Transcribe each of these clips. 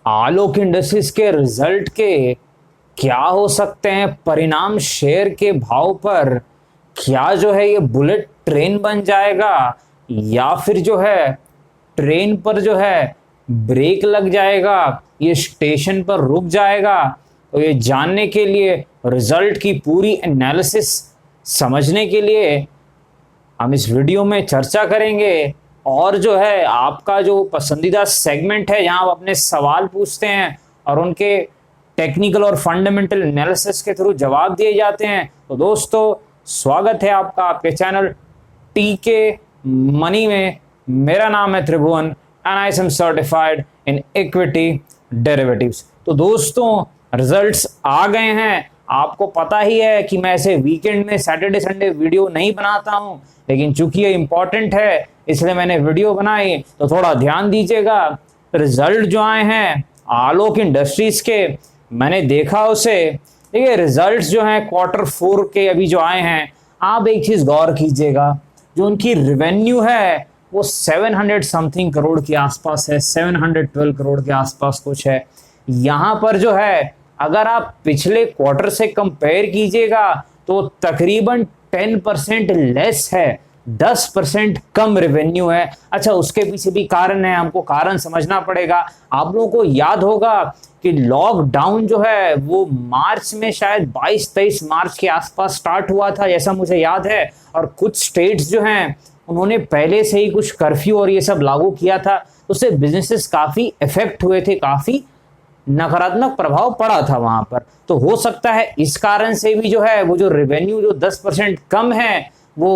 आलोक industries के result के क्या हो सकते हैं परिणाम शेयर के भाव पर? क्या जो है ये बुलेट ट्रेन बन जाएगा या फिर जो है ट्रेन पर जो है ब्रेक लग जाएगा, ये स्टेशन पर रुक जाएगा? तो ये जानने के लिए, रिजल्ट की पूरी एनालिसिस समझने के लिए हम इस वीडियो में चर्चा करेंगे। और जो है आपका जो पसंदीदा सेगमेंट है जहां आप अपने सवाल पूछते हैं और उनके टेक्निकल और फंडामेंटल एनालिसिस के थ्रू जवाब दिए जाते हैं। तो दोस्तों, स्वागत है आपका आपके चैनल टीके मनी में। मेरा नाम है Tribhuvan and I am certified in equity derivatives. तो दोस्तों, रिजल्ट्स आ गए हैं। आपको पता ही है कि मैं ऐसे वीकेंड में सैटरडे संडे वीडियो नहीं बनाता हूं, लेकिन चूंकि ये इंपॉर्टेंट है इसलिए मैंने वीडियो बनाई। तो थोड़ा ध्यान दीजिएगा। रिजल्ट जो आए हैं आलोक इंडस्ट्रीज के, मैंने देखा उसे। देखिए, रिजल्ट्स जो हैं Q4 के अभी जो आए हैं, आप एक चीज गौर कीजिएगा, जो उनकी रेवेन्यू है वो 700 समथिंग करोड़ के आसपास है, 712 करोड़ के आसपास कुछ है। यहां पर जो है अगर आप पिछले क्वार्टर से कंपेयर कीजिएगा तो तकरीबन 10% लेस है, 10% कम रेवेन्यू है। अच्छा, उसके पीछे भी कारण है, हमको कारण समझना पड़ेगा। आप लोगों को याद होगा कि लॉकडाउन जो है वो मार्च में शायद 22-23 मार्च के आसपास स्टार्ट हुआ था, जैसा मुझे याद है। और कुछ स्टेट्स जो हैं उन्होंने पहले से ही कुछ कर्फ्यू और ये सब लागू किया था, उससे बिजनेसेस काफी इफेक्ट हुए थे, काफी नकारात्मक प्रभाव पड़ा था वहां पर। तो हो सकता है इस कारण से भी जो है वो जो रेवेन्यू जो 10% कम है वो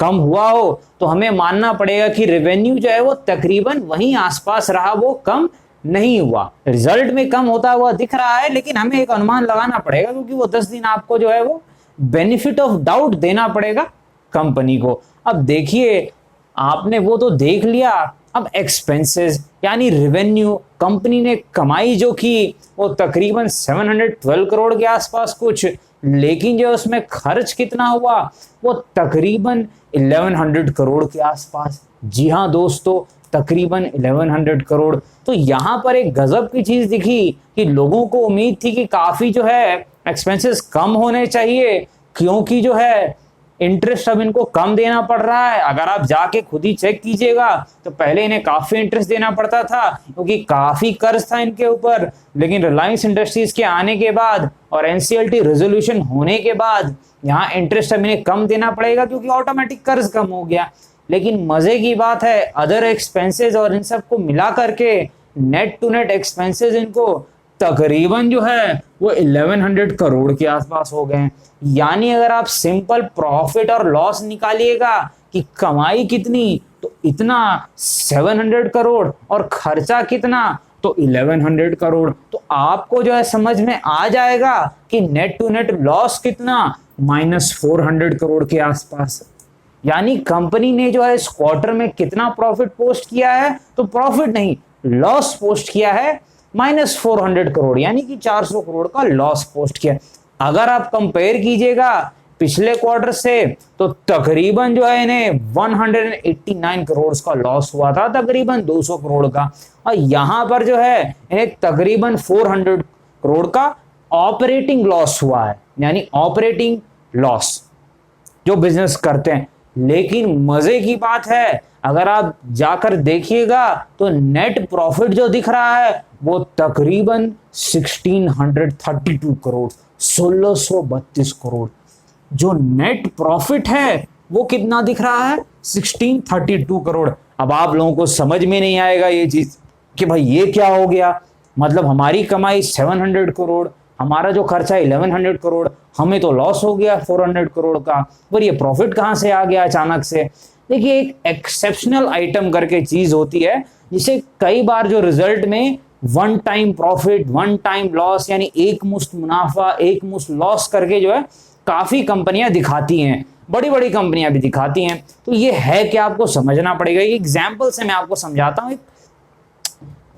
कम हुआ हो। तो हमें मानना पड़ेगा कि रेवेन्यू जो है वो तकरीबन वहीं आसपास रहा, वो कम नहीं हुआ। रिजल्ट में कम होता हुआ दिख रहा है, लेकिन हमें एक अनुमान लगाना पड़ेगा, क्योंकि वो 10 दिन आपको जो है वो बेनिफिट ऑफ डाउट देना पड़ेगा कंपनी को। अब देखिए, आपने वो तो देख लिया। अब एक्सपेंसेस यानी रेवेन्यू, कंपनी ने कमाई जो की वो तकरीबन 712 करोड़ के आसपास कुछ, लेकिन जो उसमें खर्च कितना हुआ वो तकरीबन 1100 करोड़ के आसपास। जी हाँ दोस्तों, तकरीबन 1100 करोड़। तो यहां पर एक गजब की चीज दिखी कि लोगों को उम्मीद थी कि काफी जो है एक्सपेंसेस कम होने चाहिए, क्योंकि जो है इंटरेस्ट अब इनको कम देना पड़ रहा है। अगर आप जाके खुद ही चेक कीजिएगा तो पहले इन्हें काफी इंटरेस्ट देना पड़ता था, क्योंकि काफी कर्ज था इनके ऊपर। लेकिन रिलायंस इंडस्ट्रीज के आने के बाद और एनसीएलटी रेजोल्यूशन होने के बाद यहाँ इंटरेस्ट अब इन्हें कम देना पड़ेगा, क्योंकि ऑटोमेटिक कर्ज कम हो गया। लेकिन मजे की बात है, अदर एक्सपेंसेस और इन सब को मिला करके नेट टू नेट एक्सपेंसेस इनको तकरीबन जो है वो 1100 करोड़ के आसपास हो गए हैं। यानी अगर आप सिंपल प्रॉफिट और लॉस निकालिएगा कि कमाई कितनी, तो इतना 700 करोड़ और खर्चा कितना, तो 1100 करोड़। तो आपको जो है समझ में आ जाएगा कि नेट टू नेट लॉस कितना, -400 करोड़ के आसपास। यानी कंपनी ने जो है इस क्वार्टर में कितना प्रॉफिट पोस्ट किया है, तो प्रॉफिट नहीं, लॉस पोस्ट किया है -400 करोड़, यानी कि 400 करोड़ का लॉस पोस्ट किया। अगर आप कंपेयर कीजिएगा पिछले क्वार्टर से, तो तकरीबन जो है इन्हें 189 करोड़ का लॉस हुआ था, तकरीबन 200 करोड़ का। और यहां पर जो है इन्हें तकरीबन 400 करोड़ का ऑपरेटिंग लॉस हुआ है, यानी ऑपरेटिंग लॉस जो बिजनेस करते हैं। लेकिन मजे की बात है, अगर आप जाकर देखिएगा तो नेट प्रॉफिट जो दिख रहा है वो तकरीबन 1632 करोड़, 1632 करोड़। जो नेट प्रॉफिट है वो कितना दिख रहा है, 1632 करोड़। अब आप लोगों को समझ में नहीं आएगा ये चीज कि भाई ये क्या हो गया। मतलब हमारी कमाई 700 करोड़, हमारा जो खर्चा 1100 करोड़, हमें तो लॉस हो गया 400 करोड़ का, पर ये प्रॉफिट कहां से आ गया अचानक से। देखिए, एक एक्सेप्शनल आइटम करके चीज होती है, जिसे कई बार जो रिजल्ट में one time profit, one time loss, यानी एक मुश्त मुनाफा एक मुश्त लॉस करके जो है काफी कंपनियां दिखाती हैं, बड़ी बड़ी कंपनियां भी दिखाती हैं। तो ये है कि आपको समझना पड़ेगा। एक एग्जाम्पल से मैं आपको समझाता हूं।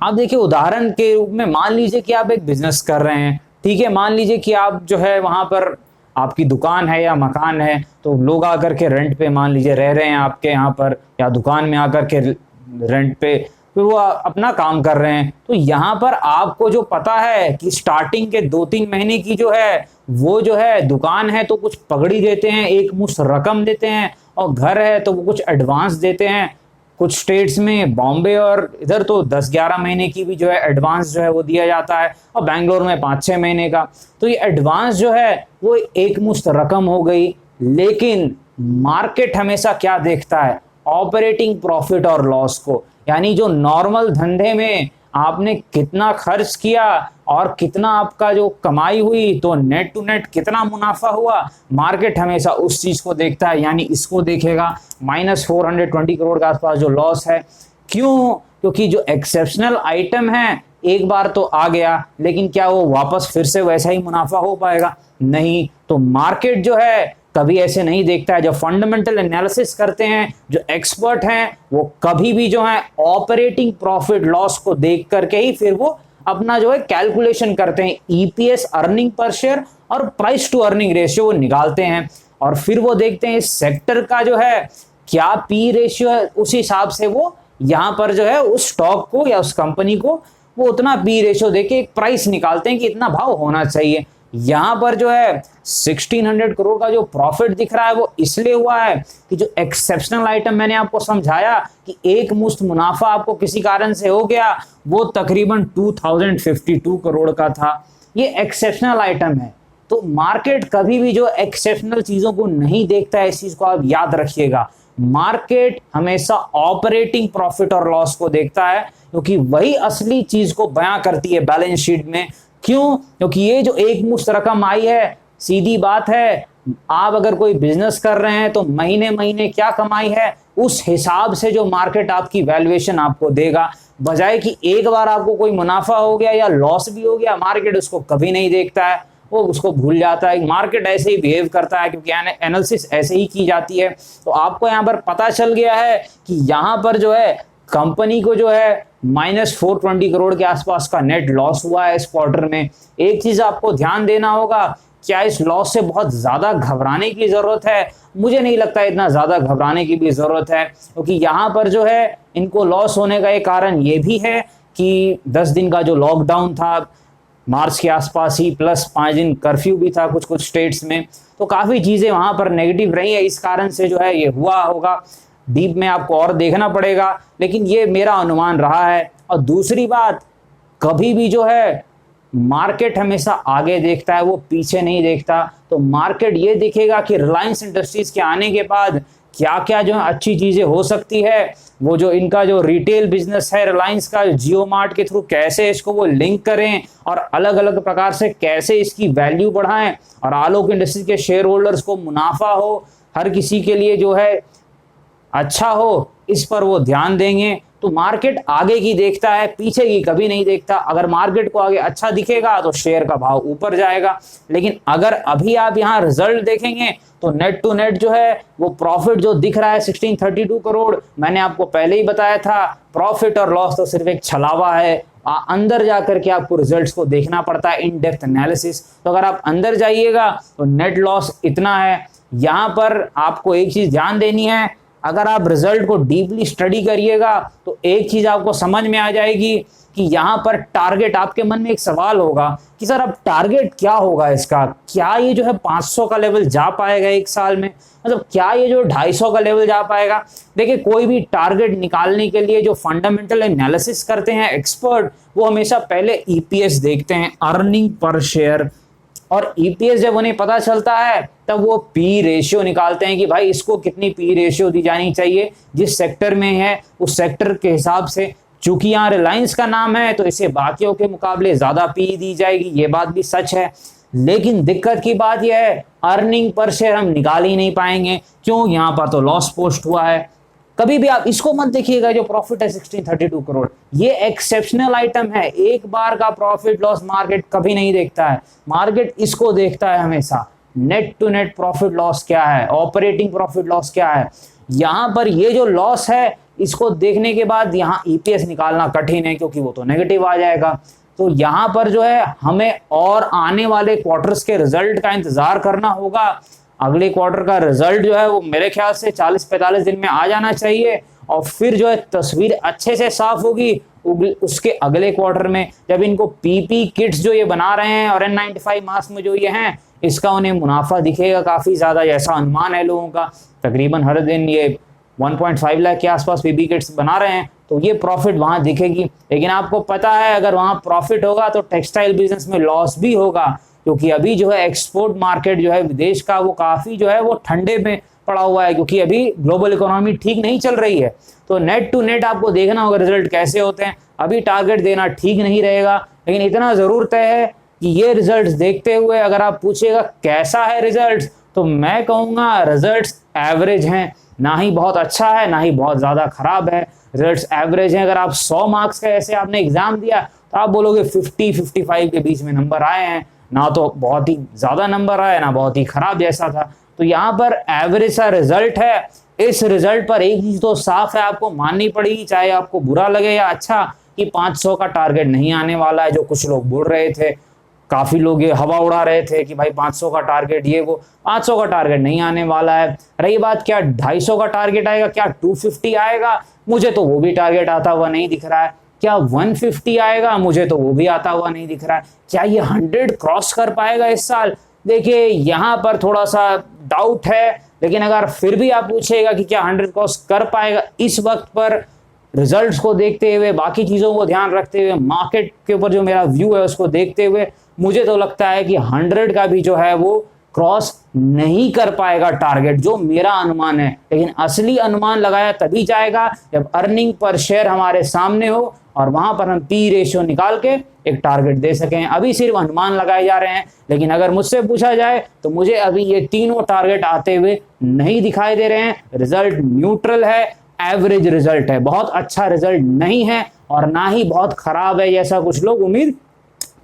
आप देखिए, उदाहरण के रूप में मान लीजिए कि आप एक बिजनेस कर रहे हैं, ठीक है। मान लीजिए कि आप जो है वहां पर आपकी दुकान है या मकान है, तो लोग आकर के रेंट पे मान लीजिए रह रहे हैं आपके यहाँ पर, या दुकान में आकर के रेंट पे फिर वो अपना काम कर रहे हैं। तो यहाँ पर आपको जो पता है कि स्टार्टिंग के 2-3 महीने की जो है वो जो है दुकान है तो कुछ पगड़ी देते हैं, एक मुश्त रकम देते हैं, और घर है तो वो कुछ एडवांस देते हैं। कुछ स्टेट्स में बॉम्बे और इधर तो 10-11 महीने की भी जो है एडवांस जो है वो दिया जाता है, और बैंगलोर में 5-6 महीने का। तो ये एडवांस जो है वो एक मुश्त रकम हो गई। लेकिन मार्केट हमेशा क्या देखता है? ऑपरेटिंग प्रॉफिट और लॉस को, यानी जो नॉर्मल धंधे में आपने कितना खर्च किया और कितना आपका जो कमाई हुई, तो नेट टू नेट कितना मुनाफा हुआ, मार्केट हमेशा उस चीज को देखता है। यानी इसको देखेगा -420 करोड़ के आसपास जो लॉस है। क्यों? क्योंकि जो एक्सेप्शनल आइटम है एक बार तो आ गया, लेकिन क्या वो वापस फिर से वैसा ही मुनाफा हो पाएगा? नहीं। तो मार्केट जो है कभी ऐसे नहीं देखता है। जो फंडामेंटल एनालिसिस करते हैं, जो एक्सपर्ट हैं, वो कभी भी जो है ऑपरेटिंग प्रॉफिट लॉस को देख करके ही फिर वो अपना जो है कैलकुलेशन करते हैं। ईपीएस, अर्निंग पर शेयर, और प्राइस टू अर्निंग रेशियो वो निकालते हैं, और फिर वो देखते हैं इस सेक्टर का जो है क्या पी रेशियो है, उस हिसाब से वो यहाँ पर जो है उस स्टॉक को या उस कंपनी को वो उतना पी रेशियो देके एक प्राइस निकालते हैं कि इतना भाव होना चाहिए। यहां पर जो है 1600 करोड़ का जो प्रॉफिट दिख रहा है वो इसलिए हुआ है कि जो एक्सेप्शनल आइटम मैंने आपको समझाया कि एक मुश्त मुनाफा आपको किसी कारण से हो गया, वो तकरीबन 2052 करोड़ का था। ये एक्सेप्शनल आइटम है। तो मार्केट कभी भी जो एक्सेप्शनल चीजों को नहीं देखता है, इस चीज को आप याद रखिएगा। मार्केट हमेशा ऑपरेटिंग प्रॉफिट और लॉस को देखता है, क्योंकि वही असली चीज को बयां करती है बैलेंस शीट में। क्यों? क्योंकि ये जो एक मुश्त रकम आई है, सीधी बात है, आप अगर कोई बिजनेस कर रहे हैं तो महीने महीने क्या कमाई है उस हिसाब से जो मार्केट आपकी वैल्यूएशन आपको देगा, बजाय कि एक बार आपको कोई मुनाफा हो गया या लॉस भी हो गया, मार्केट उसको कभी नहीं देखता है, वो उसको भूल जाता है। मार्केट ऐसे ही बिहेव करता है, क्योंकि एनालिसिस ऐसे ही की जाती है। तो आपको यहाँ पर पता चल गया है कि यहाँ पर जो है कंपनी को जो है -420 करोड़ के आसपास का नेट लॉस हुआ है इस क्वार्टर में। एक चीज आपको ध्यान देना होगा, क्या इस लॉस से बहुत ज्यादा घबराने की जरूरत है? मुझे नहीं लगता इतना ज्यादा घबराने की भी जरूरत है, क्योंकि यहाँ पर जो है इनको लॉस होने का एक कारण ये भी है कि 10 दिन का जो लॉकडाउन था मार्च के आसपास ही, प्लस 5 दिन कर्फ्यू भी था कुछ कुछ स्टेट्स में, तो काफी चीजें वहां पर नेगेटिव रही है। इस कारण से जो है ये हुआ होगा। डीप में आपको और देखना पड़ेगा, लेकिन ये मेरा अनुमान रहा है। और दूसरी बात, कभी भी जो है मार्केट हमेशा आगे देखता है, वो पीछे नहीं देखता। तो मार्केट ये देखेगा कि रिलायंस इंडस्ट्रीज के आने के बाद क्या क्या जो है अच्छी चीजें हो सकती है। वो जो इनका जो रिटेल बिजनेस है रिलायंस का, जियो मार्ट के थ्रू कैसे इसको वो लिंक करें और अलग अलग प्रकार से कैसे इसकी वैल्यू बढ़ाएं, और आलोक इंडस्ट्रीज के शेयर होल्डर्स को मुनाफा हो, हर किसी के लिए जो है अच्छा हो, इस पर वो ध्यान देंगे। तो मार्केट आगे की देखता है, पीछे की कभी नहीं देखता। अगर मार्केट को आगे अच्छा दिखेगा तो शेयर का भाव ऊपर जाएगा, लेकिन अगर अभी आप यहाँ रिजल्ट देखेंगे तो नेट टू नेट जो है वो प्रॉफिट जो दिख रहा है 1632 करोड़, मैंने आपको पहले ही बताया था प्रॉफिट और लॉस तो सिर्फ एक छलावा है। अंदर जाकर के आपको रिजल्ट्स को देखना पड़ता है, इन डेप्थ एनालिसिस। तो अगर आप अंदर जाइएगा तो नेट लॉस इतना है। यहाँ पर आपको एक चीज ध्यान देनी है, अगर आप रिजल्ट को डीपली स्टडी करिएगा तो एक चीज आपको समझ में आ जाएगी कि यहाँ पर टारगेट, आपके मन में एक सवाल होगा कि सर अब टारगेट क्या होगा इसका, क्या ये जो है 500 का लेवल जा पाएगा एक साल में, मतलब क्या ये जो 250 का लेवल जा पाएगा। देखिए, कोई भी टारगेट निकालने के लिए जो फंडामेंटल एनालिसिस करते हैं एक्सपर्ट, वो हमेशा पहले ईपीएस देखते हैं, अर्निंग पर शेयर, और ईपीएस जब उन्हें पता चलता है तब वो पी रेशियो निकालते हैं कि भाई इसको कितनी पी रेशियो दी जानी चाहिए, जिस सेक्टर में है उस सेक्टर के हिसाब से। चूंकि यहाँ रिलायंस का नाम है तो इसे बाकियों के मुकाबले ज्यादा पी दी जाएगी, ये बात भी सच है। लेकिन दिक्कत की बात यह है, अर्निंग पर शेयर हम निकाल ही नहीं पाएंगे। क्यों? यहाँ पर तो लॉस पोस्ट हुआ है। कभी भी आप इसको मत देखिएगा, जो प्रॉफिट है 1632 करोड़, ये एक्सेप्शनल आइटम है। एक बार का प्रॉफिट लॉस मार्केट कभी नहीं देखता है, मार्केट इसको देखता है हमेशा, net to net profit loss क्या है, ऑपरेटिंग प्रॉफिट लॉस क्या है। यहां पर ये जो लॉस है इसको देखने के बाद यहाँ ईपीएस निकालना कठिन है, क्योंकि वो तो नेगेटिव आ जाएगा। तो यहाँ पर जो है हमें और आने वाले क्वार्टर्स के रिजल्ट का इंतजार करना होगा। अगले क्वार्टर का रिजल्ट जो है वो मेरे ख्याल से 40-45 दिन में आ जाना चाहिए, और फिर जो है तस्वीर अच्छे से साफ होगी उसके अगले क्वार्टर में, जब इनको पीपी किट्स जो ये बना रहे हैं और N95 मास्क में जो ये हैं, इसका उन्हें मुनाफा दिखेगा काफी ज्यादा, जैसा अनुमान है लोगों का। तकरीबन हर दिन ये 1.5 लाख के आसपास पीपी किट्स बना रहे हैं, तो ये प्रॉफिट वहां दिखेगी। लेकिन आपको पता है अगर वहां प्रॉफिट होगा तो टेक्सटाइल बिजनेस में लॉस भी होगा, क्योंकि अभी जो है एक्सपोर्ट मार्केट जो है विदेश का वो काफी जो है वो ठंडे में पड़ा हुआ है, क्योंकि अभी ग्लोबल इकोनॉमी ठीक नहीं चल रही है। तो नेट टू नेट आपको देखना होगा रिजल्ट कैसे होते हैं। अभी टारगेट देना ठीक नहीं रहेगा, लेकिन इतना जरूर तय है कि ये रिजल्ट्स देखते हुए अगर आप पूछिएगा कैसा है रिजल्ट्स, तो मैं कहूंगा रिजल्ट्स एवरेज हैं, ना ही बहुत अच्छा है ना ही बहुत ज्यादा खराब है, रिजल्ट्स एवरेज हैं। अगर आप 100 मार्क्स का ऐसे आपने एग्जाम दिया तो आप बोलोगे 50-55 के बीच में नंबर आए हैं, ना तो बहुत ही ज्यादा नंबर आया ना बहुत ही खराब जैसा था। तो यहाँ पर एवरेज सा रिजल्ट है। इस रिजल्ट पर एक चीज तो साफ है, आपको माननी पड़ेगी, चाहे आपको बुरा लगे या अच्छा, कि 500 का टारगेट नहीं आने वाला है, जो कुछ लोग बोल रहे थे। काफी लोग ये हवा उड़ा रहे थे कि भाई 500 का टारगेट, ये वो 500 का टारगेट नहीं आने वाला है। रही बात क्या 250 का टारगेट आएगा, क्या 250 आएगा, मुझे तो वो भी टारगेट आता हुआ नहीं दिख रहा है। क्या 150 आएगा, मुझे तो वो भी आता हुआ नहीं दिख रहा है। क्या ये 100 क्रॉस कर पाएगा इस साल, देखिए यहाँ पर थोड़ा सा डाउट है। लेकिन अगर फिर भी आप पूछेगा कि क्या 100 क्रॉस कर पाएगा, इस वक्त पर रिजल्ट्स को देखते हुए, बाकी चीजों को ध्यान रखते हुए, मार्केट के ऊपर जो मेरा व्यू है उसको देखते हुए, मुझे तो लगता है कि 100 का भी जो है वो क्रॉस नहीं कर पाएगा टारगेट, जो मेरा अनुमान है। लेकिन असली अनुमान लगाया तभी जाएगा जब अर्निंग पर शेयर हमारे सामने हो और वहां पर हम पी रेशियो निकाल के एक टारगेट दे सकें। अभी सिर्फ अनुमान लगाए जा रहे हैं, लेकिन अगर मुझसे पूछा जाए तो मुझे अभी ये तीनों टारगेट आते हुए नहीं दिखाई दे रहे हैं। रिजल्ट न्यूट्रल है, एवरेज रिजल्ट है, बहुत अच्छा रिजल्ट नहीं है और ना ही बहुत खराब है जैसा कुछ लोग उम्मीद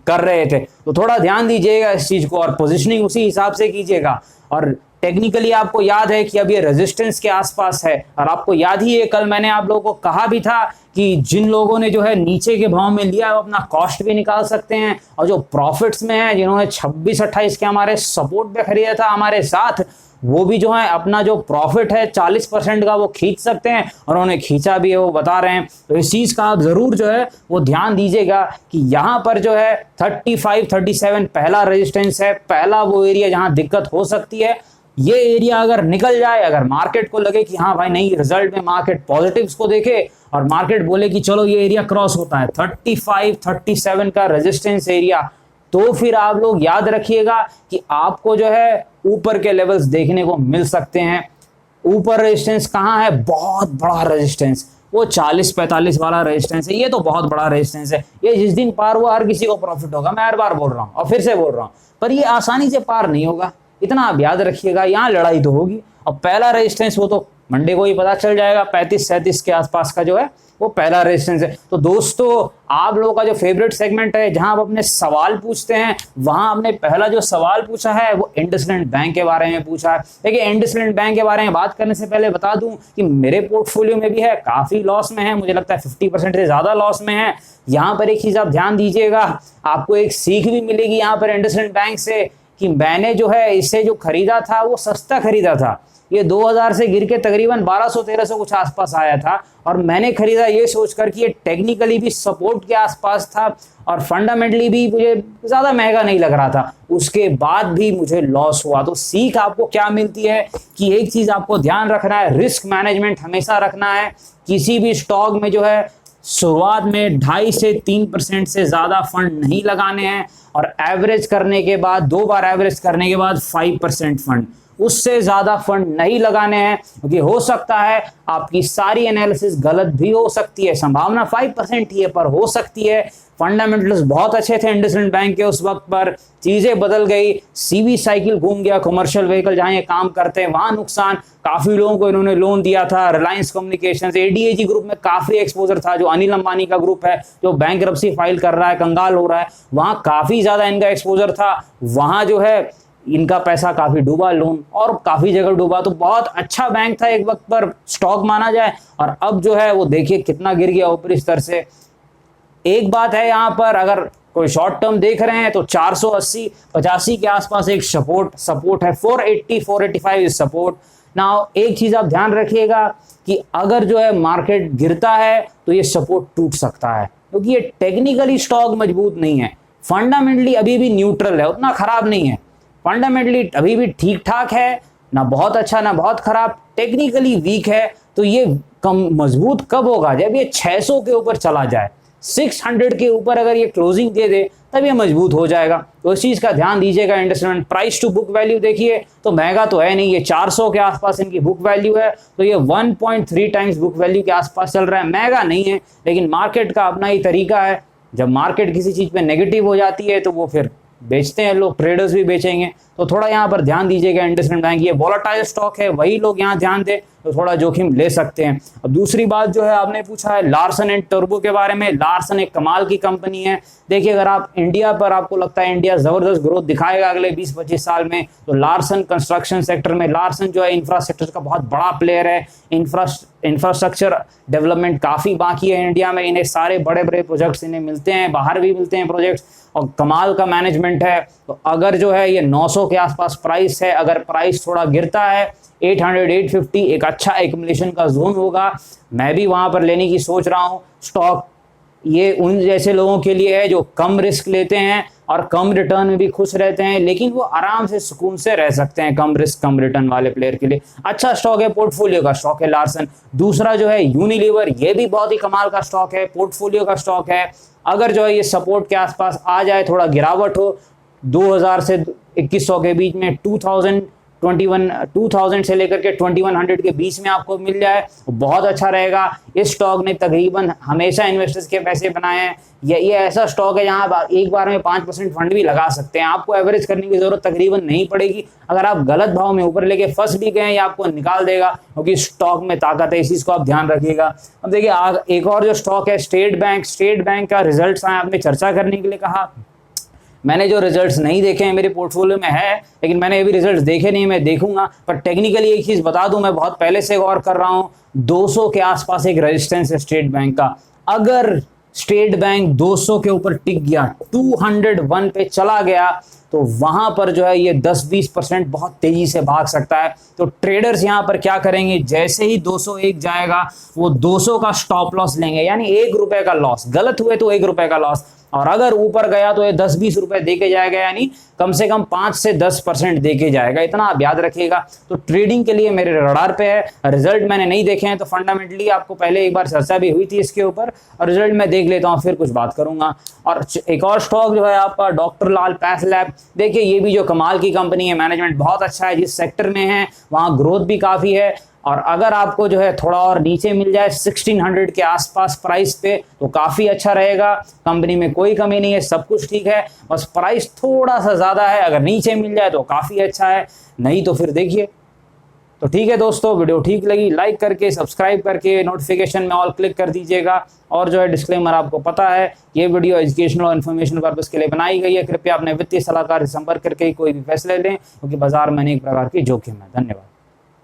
कर रहे थे। तो थोड़ा ध्यान दीजिएगा इस चीज को और पोजीशनिंग उसी हिसाब से कीजिएगा। और टेक्निकली आपको याद है कि अब ये रेजिस्टेंस के आसपास है, और आपको याद ही है कल मैंने आप लोगों को कहा भी था कि जिन लोगों ने जो है नीचे के भाव में लिया वो अपना कॉस्ट भी निकाल सकते हैं, और जो प्रॉफिट्स में है जिन्होंने 26-28 के हमारे सपोर्ट पे खरीदा था हमारे साथ, वो भी जो है अपना जो प्रॉफिट है 40% का वो खींच सकते हैं, और उन्होंने खींचा भी है, वो बता रहे हैं। तो इस चीज का आप जरूर जो है वो ध्यान दीजिएगा कि यहाँ पर जो है 35-37 पहला रेजिस्टेंस है, पहला वो एरिया जहां दिक्कत हो सकती है। ये एरिया अगर निकल जाए, अगर मार्केट को लगे कि हाँ भाई नहीं, रिजल्ट में मार्केट पॉजिटिव्स को देखे और मार्केट बोले कि चलो ये एरिया क्रॉस होता है 35-37 का रेजिस्टेंस एरिया, तो फिर आप लोग याद रखिएगा कि आपको जो है ऊपर के लेवल्स देखने को मिल सकते हैं। ऊपर रेजिस्टेंस कहाँ है, बहुत बड़ा रेजिस्टेंस, वो 40-45 वाला रेजिस्टेंस है, ये तो बहुत बड़ा रेजिस्टेंस है। ये जिस दिन पार हुआ हर किसी को प्रॉफिट होगा, मैं हर बार बोल रहा हूँ और फिर से बोल रहा हूँ, पर ये आसानी से पार नहीं होगा, इतना आप याद रखिएगा। यहाँ लड़ाई तो होगी। और पहला रेजिस्टेंस वो तो मंडे को ही पता चल जाएगा, 35-37 के आसपास का जो है वो पहला रेजिस्टेंस है। तो दोस्तों आप लोगों का जो फेवरेट सेगमेंट है जहां आप अपने सवाल पूछते हैं, वहां आपने पहला जो सवाल पूछा है वो इंडसइंड बैंक के बारे में पूछा है। देखिए इंडसइंड बैंक के बारे में बात करने से पहले बता दूं कि मेरे पोर्टफोलियो में भी है, काफी लॉस में है, मुझे लगता है 50% से ज्यादा लॉस में है। यहाँ पर एक चीज आप ध्यान दीजिएगा, आपको एक सीख भी मिलेगी यहाँ पर इंडसइंड बैंक से, कि मैंने जो है इसे जो खरीदा था वो सस्ता खरीदा था। ये 2000 से गिर के तकरीबन 1200-1300 कुछ आसपास आया था, और मैंने खरीदा ये सोचकर कि ये टेक्निकली भी सपोर्ट के आसपास था और फंडामेंटली भी मुझे ज्यादा महंगा नहीं लग रहा था। उसके बाद भी मुझे लॉस हुआ। तो सीख आपको क्या मिलती है कि एक चीज आपको ध्यान रखना है, रिस्क मैनेजमेंट हमेशा रखना है। किसी भी स्टॉक में जो है शुरुआत में 2.5 से 3% से ज्यादा फंड नहीं लगाने हैं, और एवरेज करने के बाद, 2 बार एवरेज करने के बाद 5% फंड, उससे ज्यादा फंड नहीं लगाने हैं, क्योंकि हो सकता है आपकी सारी एनालिसिस गलत भी हो सकती है। संभावना 5% ही है, पर हो सकती है। फंडामेंटल्स बहुत अच्छे थे इंडसइंड बैंक के उस वक्त पर, चीजें बदल गई, सीवी साइकिल घूम गया, कमर्शियल व्हीकल जहां ये काम करते हैं वहां नुकसान, काफी लोगों को इन्होंने लोन दिया था। रिलायंस कम्युनिकेशंस, एडीएजी ग्रुप में काफी एक्सपोजर था, जो अनिल अंबानी का ग्रुप है, जो बैंकरप्सी फाइल कर रहा है, कंगाल हो रहा है, वहां काफी ज्यादा इनका एक्सपोजर था। वहां जो है इनका पैसा काफी डूबा, लोन और काफी जगह डूबा। तो बहुत अच्छा बैंक था एक वक्त पर, स्टॉक माना जाए, और अब जो है वो देखिए कितना गिर गया ऊपरी स्तर से। एक बात है यहाँ पर, अगर कोई शॉर्ट टर्म देख रहे हैं तो 480-85 के आसपास एक सपोर्ट है, 480-485 इज सपोर्ट। ना एक चीज आप ध्यान रखिएगा कि अगर जो है मार्केट गिरता है तो ये सपोर्ट टूट सकता है, क्योंकि ये टेक्निकली स्टॉक मजबूत नहीं है, फंडामेंटली अभी भी न्यूट्रल है, उतना खराब नहीं है, फंडामेंटली अभी भी ठीक ठाक है, ना बहुत अच्छा ना बहुत खराब, टेक्निकली वीक है। तो ये कम मजबूत कब होगा? जब ये 600 के ऊपर चला जाए, 600 के ऊपर अगर ये क्लोजिंग दे दे तब ये मजबूत हो जाएगा। तो इस चीज का ध्यान दीजिएगा। Investment price to book value देखिए तो महंगा तो है नहीं, ये 400 के आसपास इनकी बुक वैल्यू है, तो ये 1.3 टाइम्स बुक वैल्यू के आसपास चल रहा है, महंगा नहीं है। लेकिन मार्केट का अपना ही तरीका है, जब मार्केट किसी चीज पे नेगेटिव हो जाती है तो वो फिर बेचते हैं लोग, ट्रेडर्स भी बेचेंगे। तो थोड़ा यहाँ पर ध्यान दीजिएगा। इंडसइंड बैंक ये वोलेटाइल स्टॉक है, वही लोग यहाँ ध्यान दें तो थोड़ा जोखिम ले सकते हैं। अब दूसरी बात जो है आपने पूछा है लार्सन एंड टर्बो के बारे में। लार्सन एक कमाल की कंपनी है। देखिए अगर आप इंडिया पर आपको लगता है इंडिया जबरदस्त ग्रोथ दिखाएगा अगले 20-25 साल में, तो लार्सन कंस्ट्रक्शन सेक्टर में, लार्सन जो है इंफ्रास्ट्रक्चर का बहुत बड़ा प्लेयर है। इंफ्रास्ट्रक्चर डेवलपमेंट काफी बाकी है इंडिया में, इन्हें सारे बड़े बड़े प्रोजेक्ट्स इन्हें मिलते हैं, बाहर भी मिलते हैं प्रोजेक्ट्स, और कमाल का मैनेजमेंट है। तो अगर जो है ये 900 के आसपास प्राइस है, अगर प्राइस थोड़ा गिरता है 800-850 एक अच्छा एक्युमुलेशन का जोन होगा, मैं भी वहां पर लेने की सोच रहा हूं स्टॉक। ये उन जैसे लोगों के लिए है जो कम रिस्क लेते हैं और कम रिटर्न में भी खुश रहते हैं, लेकिन वो आराम से सुकून से रह सकते हैं। कम रिस्क कम रिटर्न वाले प्लेयर के लिए अच्छा स्टॉक है, पोर्टफोलियो का स्टॉक है लार्सन। दूसरा जो है यूनिलीवर, ये भी बहुत ही कमाल का स्टॉक है, पोर्टफोलियो का स्टॉक है। अगर जो है ये सपोर्ट के आसपास आ जाए, थोड़ा गिरावट हो 2000 से 2100 के बीच में, 2000 से लेकर के 2100 के बीच में आपको मिल जाए तो बहुत अच्छा रहेगा। इस स्टॉक ने तकरीबन हमेशा इन्वेस्टर्स के पैसे बनाए हैं। ये ऐसा स्टॉक है जहां आप एक बार में 5% फंड भी लगा सकते हैं, आपको एवरेज करने की जरूरत तकरीबन नहीं पड़ेगी। अगर आप गलत भाव में ऊपर लेके फंस भी गए या आपको निकाल देगा, क्योंकि स्टॉक में ताकत है, इस चीज को आप ध्यान रखिएगा। अब देखिए एक और जो स्टॉक है स्टेट बैंक का रिजल्ट आए, आपने चर्चा करने के लिए कहा। मैंने जो रिजल्ट्स नहीं देखे हैं, मेरे पोर्टफोलियो में है, लेकिन मैंने अभी रिजल्ट्स देखे नहीं, मैं देखूंगा। पर टेक्निकली एक चीज बता दूं, मैं बहुत पहले से गौर कर रहा हूं, 200 के आसपास एक रेजिस्टेंस है स्टेट बैंक का। अगर स्टेट बैंक 200 के ऊपर टिक गया, 201 पे चला गया, तो वहां पर जो है ये 10-20% बहुत तेजी से भाग सकता है। तो ट्रेडर्स यहां पर क्या करेंगे, जैसे ही 201 जाएगा वो 200 का स्टॉप लॉस लेंगे, यानी ₹1 का लॉस, गलत हुए तो ₹1 का लॉस, और अगर ऊपर गया तो ये 10-20 रुपए देके जाएगा, यानी कम से कम 5 से 10% देके जाएगा, इतना आप याद रखिएगा। तो ट्रेडिंग के लिए मेरे रडार पे है। रिजल्ट मैंने नहीं देखे हैं, तो फंडामेंटली आपको पहले एक बार चर्चा भी हुई थी इसके ऊपर, और रिजल्ट मैं देख लेता हूँ फिर कुछ बात करूंगा। और एक और स्टॉक जो है आपका डॉक्टर लाल पैथलैब, देखिए ये भी जो कमाल की कंपनी है, मैनेजमेंट बहुत अच्छा है, जिस सेक्टर में है वहां ग्रोथ भी काफी है। और अगर आपको जो है थोड़ा और नीचे मिल जाए 1600 के आसपास प्राइस पे, तो काफी अच्छा रहेगा। कंपनी में कोई कमी नहीं है, सब कुछ ठीक है, बस प्राइस थोड़ा सा ज्यादा है। अगर नीचे मिल जाए तो काफी अच्छा है, नहीं तो फिर देखिए। तो ठीक है दोस्तों, वीडियो ठीक लगी लाइक करके, सब्सक्राइब करके, नोटिफिकेशन में ऑल क्लिक कर दीजिएगा। और जो है डिस्क्लेमर आपको पता है, ये वीडियो एजुकेशनल और इन्फॉर्मेशन पर्पस के लिए बनाई गई है। कृपया अपने वित्तीय सलाहकार से संपर्क करके कोई भी फैसले लें, क्योंकि बाजार में अनेक प्रकार की जोखिम है। धन्यवाद।